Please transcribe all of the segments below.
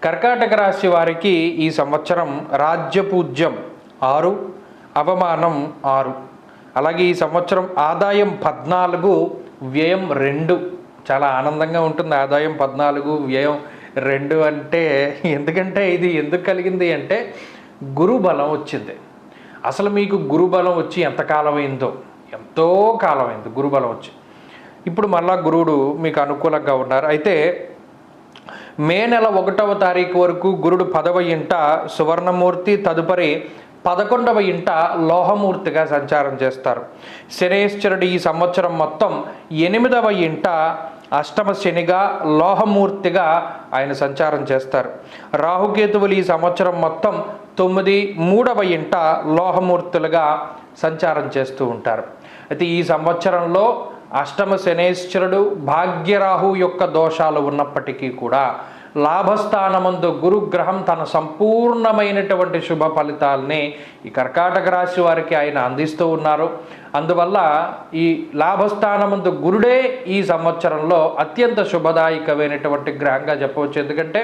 కర్కాటక రాశి వారికి ఈ సంవత్సరం రాజ్యపూజ్యం 6, అవమానం 6. అలాగే ఈ సంవత్సరం ఆదాయం 14, వ్యయం 2. చాలా ఆనందంగా ఉంటుంది. ఆదాయం 14, వ్యయం 2 అంటే ఎందుకంటే ఇది ఎందుకు కలిగింది అంటే గురు బలం వచ్చింది. అసలు మీకు గురు బలం వచ్చి ఎంతకాలం అయిందో, ఎంతో కాలమైంది గురు బలం వచ్చి. ఇప్పుడు మళ్ళా గురువుడు మీకు అనుకూలంగా ఉన్నారు. అయితే మే నెల 1వ తారీఖు వరకు గురుడు 10వ ఇంట సువర్ణమూర్తి, తదుపరి 11వ ఇంట లోహమూర్తిగా సంచారం చేస్తారు. శనేశ్వరుడు ఈ సంవత్సరం మొత్తం 8వ ఇంట అష్టమ శనిగా లోహమూర్తిగా ఆయన సంచారం చేస్తారు. రాహుకేతువులు ఈ సంవత్సరం మొత్తం 9, 3వ ఇంట లోహమూర్తులుగా సంచారం చేస్తూ ఉంటారు. అయితే ఈ సంవత్సరంలో అష్టమ శనేశ్వరుడు భాగ్యరాహు యొక్క దోషాలు ఉన్నప్పటికీ కూడా లాభస్థానమందు గురుగ్రహం తన సంపూర్ణమైనటువంటి శుభ ఫలితాలని ఈ కర్కాటక రాశి వారికి ఆయన అందిస్తూ ఉన్నారు. అందువల్ల ఈ లాభస్థానమందు గురుడే ఈ సంవత్సరంలో అత్యంత శుభదాయకమైనటువంటి గ్రహంగా చెప్పవచ్చు. ఎందుకంటే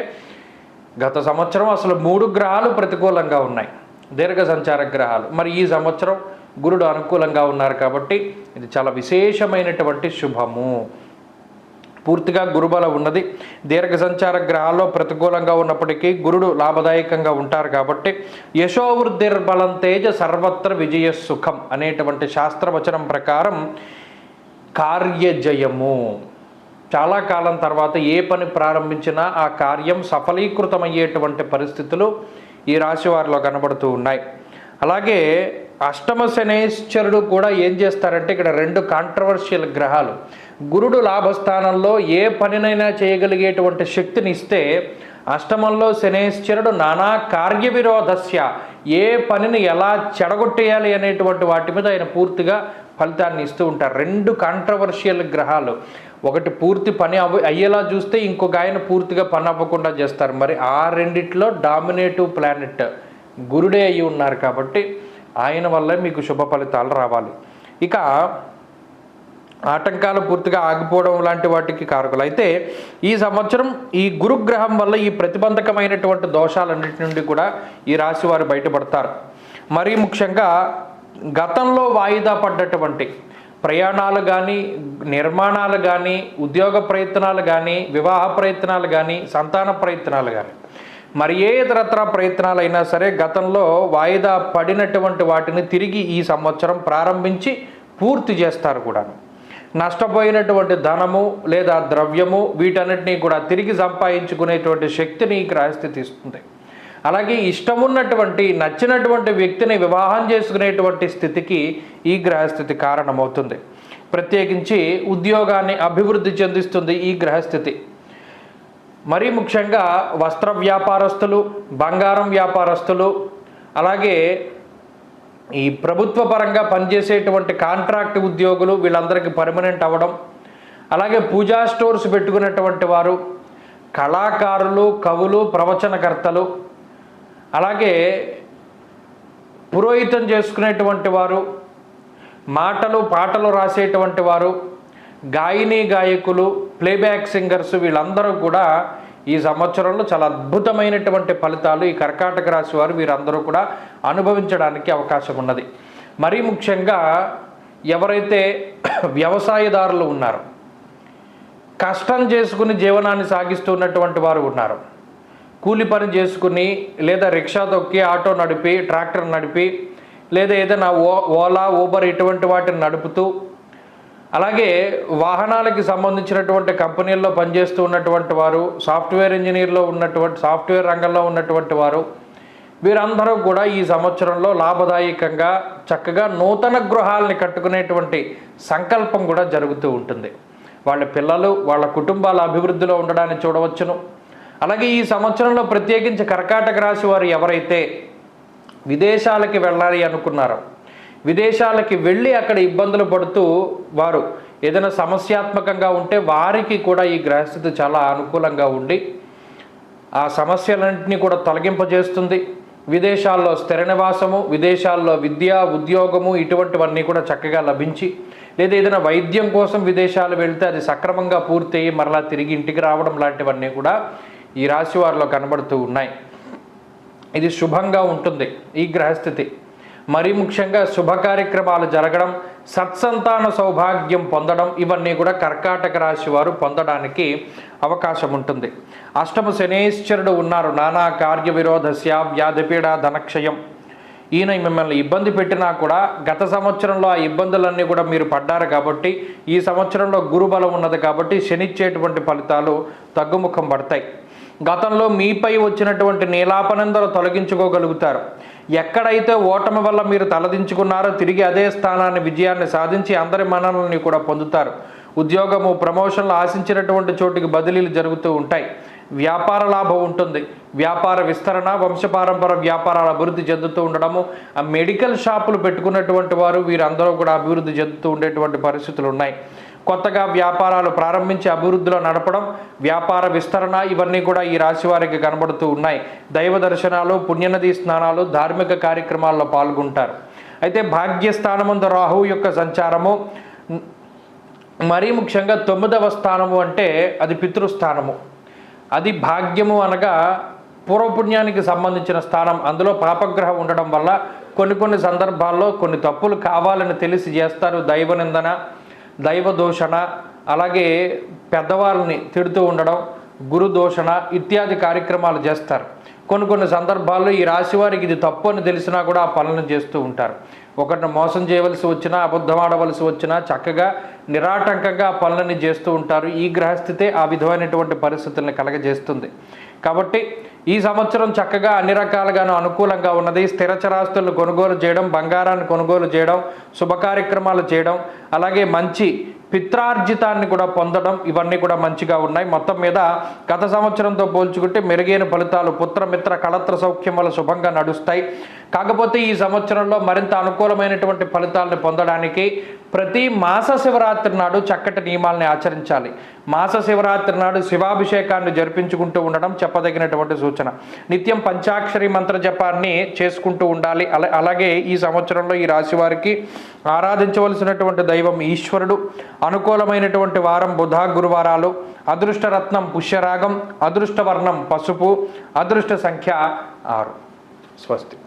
గత సంవత్సరం అసలు 3 గ్రహాలు ప్రతికూలంగా ఉన్నాయి, దీర్ఘ సంచార గ్రహాలు. మరి ఈ సంవత్సరం గురుడు అనుకూలంగా ఉన్నారు కాబట్టి ఇది చాలా విశేషమైనటువంటి శుభము. పూర్తిగా గురుబలం ఉన్నది. దీర్ఘ సంచార గ్రహాల్లో ప్రతికూలంగా ఉన్నప్పటికీ గురుడు లాభదాయకంగా ఉంటారు కాబట్టి యశోవృద్ధిర్బలం తేజ సర్వత్ర విజయ సుఖం అనేటువంటి శాస్త్రవచనం ప్రకారం కార్యజయము. చాలా కాలం తర్వాత ఏ పని ప్రారంభించినా ఆ కార్యం సఫలీకృతమయ్యేటువంటి పరిస్థితులు ఈ రాశి వారిలో కనబడుతూ ఉన్నాయి. అలాగే అష్టమ శనేశ్వరుడు కూడా ఏం చేస్తారంటే ఇక్కడ 2 కాంట్రవర్షియల్ గ్రహాలు. గురుడు లాభస్థానంలో ఏ పనినైనా చేయగలిగేటువంటి శక్తిని ఇస్తే, అష్టమంలో శనేశ్వరుడు నానా కార్య విరోధస్య, ఏ పనిని ఎలా చెడగొట్టేయాలి అనేటువంటి వాటి మీద ఆయన పూర్తిగా ఫలితాన్ని ఇస్తూ ఉంటారు. 2 కాంట్రవర్షియల్ గ్రహాలు. ఒకటి పూర్తి పని అయ్యేలా చూస్తే ఇంకొక ఆయన పూర్తిగా పని అవ్వకుండా చేస్తారు. మరి ఆ రెండిట్లో డామినేటివ్ ప్లానెట్ గురుడే అయి ఉన్నారు కాబట్టి ఆయన వల్లే మీకు శుభ ఫలితాలు రావాలి. ఇక ఆటంకాలు పూర్తిగా ఆగిపోవడం లాంటి వాటికి కారకులు. అయితే ఈ సంవత్సరం ఈ గురుగ్రహం వల్ల ఈ ప్రతిబంధకమైనటువంటి దోషాలన్నిటి నుండి కూడా ఈ రాశి వారు బయటపడతారు. మరీ ముఖ్యంగా గతంలో వాయిదా పడ్డటువంటి ప్రయాణాలు కానీ, నిర్మాణాలు కానీ, ఉద్యోగ ప్రయత్నాలు కానీ, వివాహ ప్రయత్నాలు కానీ, సంతాన ప్రయత్నాలు కానీ, మరి ఏ ఇతరత్ర ప్రయత్నాలు అయినా సరే గతంలో వాయిదా పడినటువంటి వాటిని తిరిగి ఈ సంవత్సరం ప్రారంభించి పూర్తి చేస్తారు కూడా. నష్టపోయినటువంటి ధనము లేదా ద్రవ్యము వీటన్నిటినీ కూడా తిరిగి సంపాదించుకునేటువంటి శక్తిని ఈ గ్రహస్థితి ఇస్తుంది. అలాగే ఇష్టమున్నటువంటి నచ్చినటువంటి వ్యక్తిని వివాహం చేసుకునేటువంటి స్థితికి ఈ గ్రహస్థితి కారణమవుతుంది. ప్రత్యేకించి ఉద్యోగాన్ని అభివృద్ధి చెందిస్తుంది ఈ గ్రహస్థితి. మరీ ముఖ్యంగా వస్త్ర వ్యాపారస్తులు, బంగారం వ్యాపారస్తులు, అలాగే ఈ ప్రభుత్వ పరంగా పనిచేసేటువంటి కాంట్రాక్ట్ ఉద్యోగులు వీళ్ళందరికీ పర్మనెంట్ అవ్వడం, అలాగే పూజా స్టోర్స్ పెట్టుకున్నటువంటి వారు, కళాకారులు, కవులు, ప్రవచనకర్తలు, అలాగే పురోహితం చేసుకునేటువంటి వారు, మాటలు పాటలు రాసేటువంటి వారు, గాయని గాయకులు, ప్లేబ్యాక్ సింగర్స్ వీళ్ళందరూ కూడా ఈ సంవత్సరంలో చాలా అద్భుతమైనటువంటి ఫలితాలు ఈ కర్కాటక రాశి వారు వీరందరూ కూడా అనుభవించడానికి అవకాశం ఉన్నది. మరీ ముఖ్యంగా ఎవరైతే వ్యవసాయదారులు ఉన్నారో, కష్టం చేసుకుని జీవనాన్ని సాగిస్తున్నటువంటి వారు ఉన్నారు, కూలి పని చేసుకుని లేదా రిక్షా తొక్కి, ఆటో నడిపి, ట్రాక్టర్ నడిపి, లేదా ఏదైనా ఓలా, ఊబర్ ఇటువంటి వాటిని నడుపుతూ, అలాగే వాహనాలకి సంబంధించినటువంటి కంపెనీల్లో పనిచేస్తూ ఉన్నటువంటి వారు, సాఫ్ట్వేర్ ఇంజనీర్లో ఉన్నటువంటి సాఫ్ట్వేర్ రంగంలో ఉన్నటువంటి వారు వీరందరూ కూడా ఈ సంవత్సరంలో లాభదాయకంగా చక్కగా నూతన గృహాలని కట్టుకునేటువంటి సంకల్పం కూడా జరుగుతూ ఉంటుంది. వాళ్ళ పిల్లలు, వాళ్ళ కుటుంబాల అభివృద్ధిలో ఉండడాన్ని చూడవచ్చును. అలాగే ఈ సంవత్సరంలో ప్రత్యేకించి కర్కాటక రాశి వారు ఎవరైతే విదేశాలకి వెళ్ళాలి అనుకున్నారో, విదేశాలకి వెళ్ళి అక్కడ ఇబ్బందులు పడుతూ వారు ఏదైనా సమస్యాత్మకంగా ఉంటే వారికి కూడా ఈ గ్రహస్థితి చాలా అనుకూలంగా ఉండి ఆ సమస్యలన్నింటినీ కూడా తొలగింపజేస్తుంది. విదేశాల్లో స్థిర నివాసము, విదేశాల్లో విద్య, ఉద్యోగము ఇటువంటివన్నీ కూడా చక్కగా లభించి, లేదా ఏదైనా వైద్యం కోసం విదేశాలు వెళ్తే అది సక్రమంగా పూర్తయి మరలా తిరిగి ఇంటికి రావడం లాంటివన్నీ కూడా ఈ రాశి వారిలో కనబడుతూ ఉన్నాయి. ఇది శుభంగా ఉంటుంది ఈ గ్రహస్థితి. మరీ ముఖ్యంగా శుభ కార్యక్రమాలు జరగడం, సత్సంతాన సౌభాగ్యం పొందడం, ఇవన్నీ కూడా కర్కాటక రాశి వారు పొందడానికి అవకాశం ఉంటుంది. అష్టమ శనేశ్వరుడు ఉన్నారు. నానా కార్య విరోధస్య వ్యాధిపీడ ధనక్షయం. ఈయన మిమ్మల్ని ఇబ్బంది పెట్టినా కూడా గత సంవత్సరంలో ఆ ఇబ్బందులన్నీ కూడా మీరు పడ్డారు కాబట్టి, ఈ సంవత్సరంలో గురుబలం ఉన్నది కాబట్టి శనిచ్చేటువంటి ఫలితాలు తగ్గుముఖం పడతాయి. గతంలో మీపై వచ్చినటువంటి నీలాపనందరూ తొలగించుకోగలుగుతారు. ఎక్కడైతే ఓటమి వల్ల మీరు తలదించుకున్నారో తిరిగి అదే స్థానాన్ని విజయాన్ని సాధించి అందరి మన్ననల్ని కూడా పొందుతారు. ఉద్యోగము, ప్రమోషన్లు ఆశించినటువంటి చోటికి బదిలీలు జరుగుతూ ఉంటాయి. వ్యాపార లాభం ఉంటుంది. వ్యాపార విస్తరణ, వంశపారంపర వ్యాపారాలు అభివృద్ధి చెందుతూ ఉండడము, ఆ మెడికల్ షాపులు పెట్టుకున్నటువంటి వారు వీరందరూ కూడా అభివృద్ధి చెందుతూ ఉండేటువంటి పరిస్థితులు ఉన్నాయి. కొత్తగా వ్యాపారాలు ప్రారంభించి అభివృద్ధిలో నడపడం, వ్యాపార విస్తరణ, ఇవన్నీ కూడా ఈ రాశి వారికి కనబడుతూ ఉన్నాయి. దైవ దర్శనాలు, పుణ్యనదీ స్నానాలు, ధార్మిక కార్యక్రమాల్లో పాల్గొంటారు. అయితే భాగ్యస్థానముందు రాహువు యొక్క సంచారము, మరీ ముఖ్యంగా 9వ స్థానము అంటే అది పితృస్థానము. అది భాగ్యము అనగా పూర్వపుణ్యానికి సంబంధించిన స్థానం. అందులో పాపగ్రహం ఉండడం వల్ల కొన్ని సందర్భాల్లో కొన్ని తప్పులు కావాలని తెలిసి చేస్తారు. దైవ నిందన, దైవ దూషణ, అలాగే పెద్దవాళ్ళని తిడుతూ ఉండడం, గురు దూషణ ఇత్యాది కార్యక్రమాలు చేస్తారు. కొన్ని సందర్భాల్లో ఈ రాశి వారికి ఇది తప్పు అని తెలిసినా కూడా ఆ పనులను చేస్తూ ఉంటారు. ఒకరిని మోసం చేయవలసి వచ్చినా, అబద్ధం ఆడవలసి వచ్చినా చక్కగా నిరాటంకంగా ఆ పనులని చేస్తూ ఉంటారు. ఈ గ్రహస్థితే ఆ విధమైనటువంటి పరిస్థితుల్ని కలగజేస్తుంది. కాబట్టి ఈ సంవత్సరం చక్కగా అన్ని రకాలుగాను అనుకూలంగా ఉన్నది. స్థిరచరాస్తులను కొనుగోలు చేయడం, బంగారాన్ని కొనుగోలు చేయడం, శుభ కార్యక్రమాలు చేయడం, అలాగే మంచి పిత్రార్జితాన్ని కూడా పొందడం, ఇవన్నీ కూడా మంచిగా ఉన్నాయి. మొత్తం మీద గత సంవత్సరంతో పోల్చుకుంటే మెరుగైన ఫలితాలు, పుత్రమిత్ర కళత్ర సౌఖ్యం వల్ల శుభంగా నడుస్తాయి. కాకపోతే ఈ సంవత్సరంలో మరింత అనుకూలమైనటువంటి ఫలితాలను పొందడానికి ప్రతి మాస శివరాత్రి నాడు చక్కటి నియమాలని ఆచరించాలి. మాస శివరాత్రి నాడు శివాభిషేకాన్ని జరిపించుకుంటూ ఉండడం చెప్పదగినటువంటి సూచన. నిత్యం పంచాక్షరి మంత్ర జపాన్ని చేసుకుంటూ ఉండాలి. అలాగే ఈ సంవత్సరంలో ఈ రాశి వారికి ఆరాధించవలసినటువంటి దైవం ఈశ్వరుడు. అనుకూలమైనటువంటి వారం బుధ గురువారాలు. అదృష్టరత్నం పుష్యరాగం, అదృష్టవర్ణం పసుపు, అదృష్ట సంఖ్య 6. స్వస్తి.